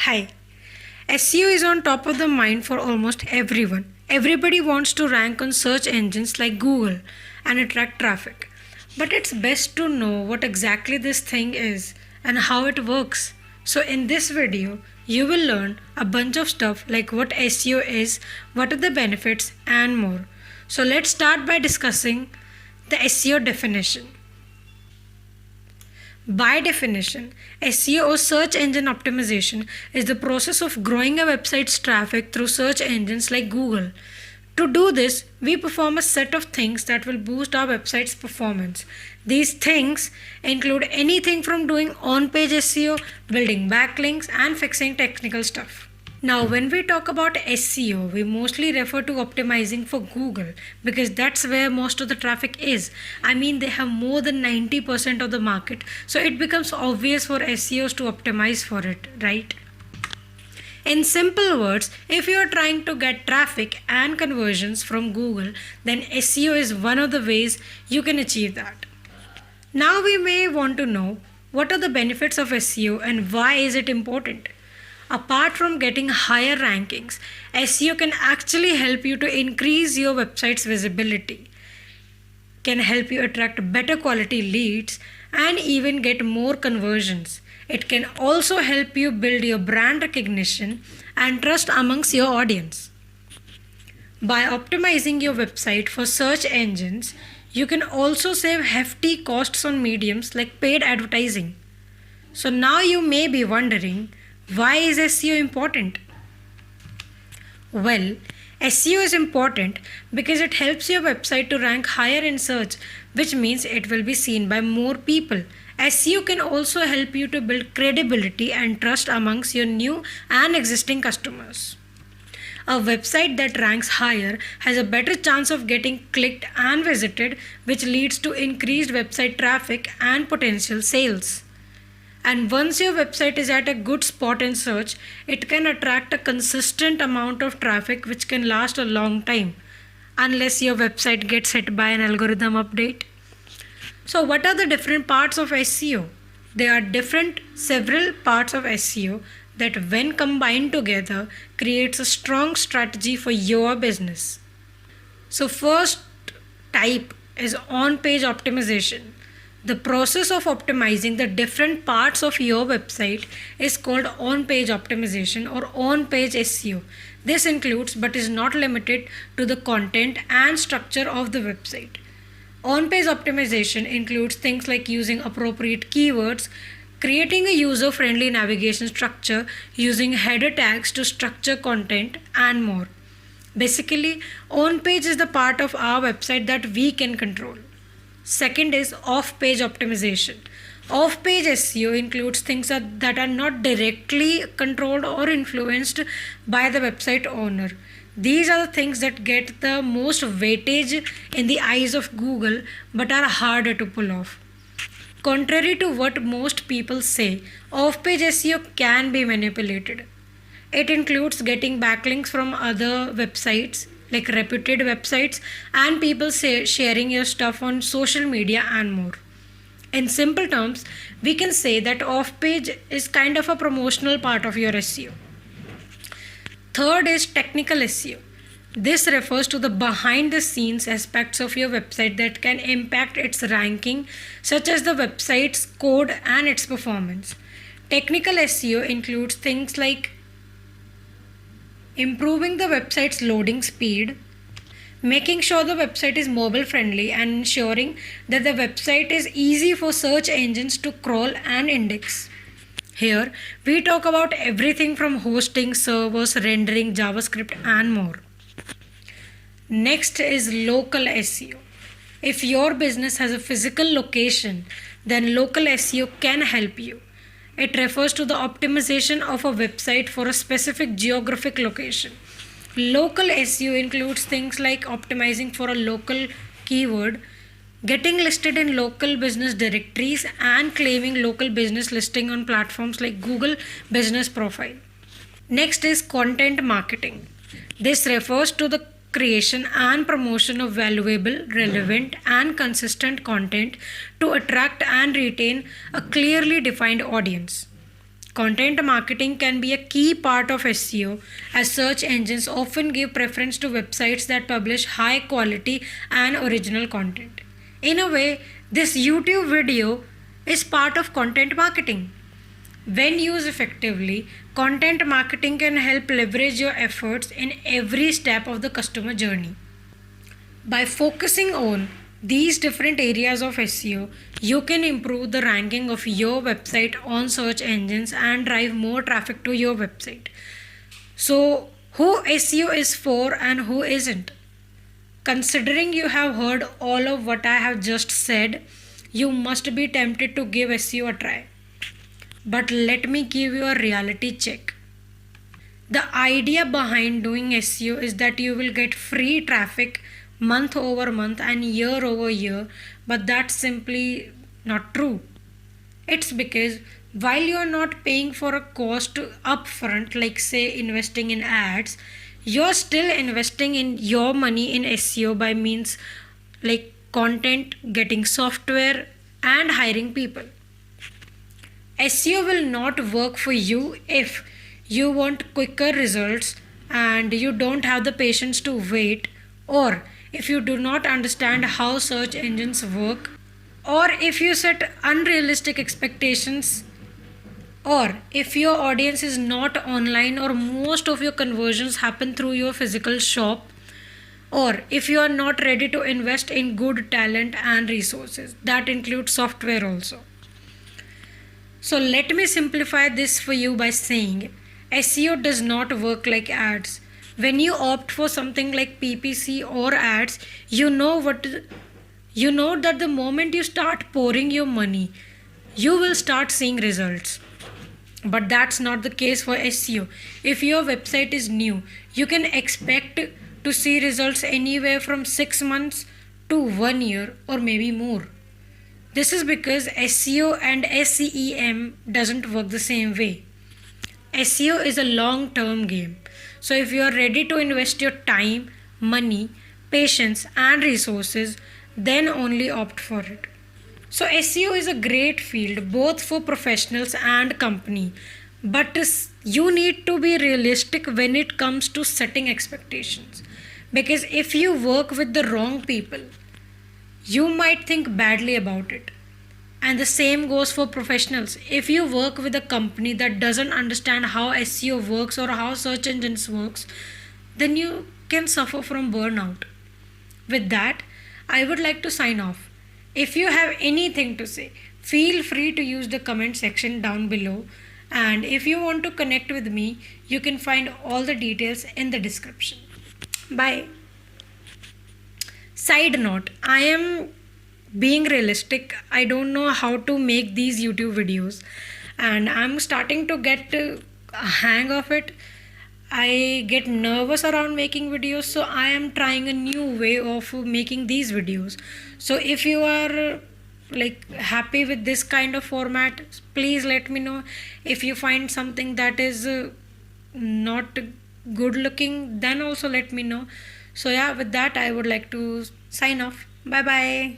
Hi. SEO is on top of the mind for almost everyone. Everybody wants to rank on search engines like Google and attract traffic. But it's best to know what exactly this thing is and how it works. So in this video, you will learn a bunch of stuff like what SEO is, what are the benefits and more. So let's start by discussing the SEO definition. By definition, SEO or search engine optimization is the process of growing a website's traffic through search engines like Google. To do this, we perform a set of things that will boost our website's performance. These things include anything from doing on-page SEO, building backlinks, and fixing technical stuff. Now, when we talk about SEO, we mostly refer to optimizing for Google because that's where most of the traffic is. I mean, they have more than 90% of the market, so it becomes obvious for SEOs to optimize for it, right? In simple words, if you are trying to get traffic and conversions from Google, then SEO is one of the ways you can achieve that. Now we may want to know what are the benefits of SEO and why is it important? Apart from getting higher rankings, SEO can actually help you to increase your website's visibility, can help you attract better quality leads, and even get more conversions. It can also help you build your brand recognition and trust amongst your audience. By optimizing your website for search engines, you can also save hefty costs on mediums like paid advertising. So now you may be wondering, why is SEO important? Well, SEO is important because it helps your website to rank higher in search, which means it will be seen by more people. SEO can also help you to build credibility and trust amongst your new and existing customers. A website that ranks higher has a better chance of getting clicked and visited, which leads to increased website traffic and potential sales. And once your website is at a good spot in search, it can attract a consistent amount of traffic which can last a long time, unless your website gets hit by an algorithm update. So what are the different parts of SEO? There are several parts of SEO that when combined together creates a strong strategy for your business. So first type is on-page optimization. The process of optimizing the different parts of your website is called on-page optimization or on-page SEO. This includes but is not limited to the content and structure of the website. On-page optimization includes things like using appropriate keywords, creating a user-friendly navigation structure, using header tags to structure content, and more. Basically, on-page is the part of our website that we can control. Second is off-page optimization. Off-page SEO includes things that are not directly controlled or influenced by the website owner. These are the things that get the most weightage in the eyes of Google but are harder to pull off. Contrary to what most people say, off-page SEO can be manipulated. It includes getting backlinks from other websites, like reputed websites, and people sharing your stuff on social media and more. In simple terms, we can say that off-page is kind of a promotional part of your SEO. Third is technical SEO. This refers to the behind-the-scenes aspects of your website that can impact its ranking, such as the website's code and its performance. Technical SEO includes things like improving the website's loading speed, making sure the website is mobile friendly, and ensuring that the website is easy for search engines to crawl and index. Here, we talk about everything from hosting, servers, rendering, JavaScript, and more. Next is local SEO. If your business has a physical location, then local SEO can help you. It refers to the optimization of a website for a specific geographic location. Local SEO includes things like optimizing for a local keyword, getting listed in local business directories, and claiming local business listing on platforms like Google Business Profile. Next is content marketing. This refers to the creation and promotion of valuable, relevant, and consistent content to attract and retain a clearly defined audience. Content marketing can be a key part of SEO, as search engines often give preference to websites that publish high quality and original content. In a way, this YouTube video is part of content marketing. When used effectively, content marketing can help leverage your efforts in every step of the customer journey. By focusing on these different areas of SEO, you can improve the ranking of your website on search engines and drive more traffic to your website. So, who SEO is for and who isn't? Considering you have heard all of what I have just said, you must be tempted to give SEO a try. But let me give you a reality check. The idea behind doing SEO is that you will get free traffic month over month and year over year, but that's simply not true. It's because while you are not paying for a cost upfront, like say investing in ads, you're still investing in your money in SEO by means like content, getting software, and hiring people. SEO will not work for you if you want quicker results and you don't have the patience to wait, or if you do not understand how search engines work, or if you set unrealistic expectations, or if your audience is not online or most of your conversions happen through your physical shop, or if you are not ready to invest in good talent and resources. That includes software also. So let me simplify this for you by saying SEO does not work like ads. When you opt for something like PPC or ads, you know that the moment you start pouring your money, you will start seeing results. But that's not the case for SEO. If your website is new, you can expect to see results anywhere from 6 months to 1 year or maybe more. This is because SEO and SEM doesn't work the same way. SEO is a long-term game. So if you are ready to invest your time, money, patience and resources, then only opt for it. So SEO is a great field both for professionals and company, but you need to be realistic when it comes to setting expectations. Because if you work with the wrong people, you might think badly about it. And the same goes for professionals. If you work with a company that doesn't understand how SEO works or how search engines works, then you can suffer from burnout. With that, I would like to sign off. If you have anything to say, feel free to use the comment section down below. And if you want to connect with me, you can find all the details in the description. Bye. Side note, I am being realistic. I don't know how to make these YouTube videos and I'm starting to get a hang of it. I get nervous around making videos, so I am trying a new way of making these videos. So if you are happy with this kind of format, please let me know. If you find something that is not good looking, then also let me know. So yeah, with that I would like to sign off. Bye bye.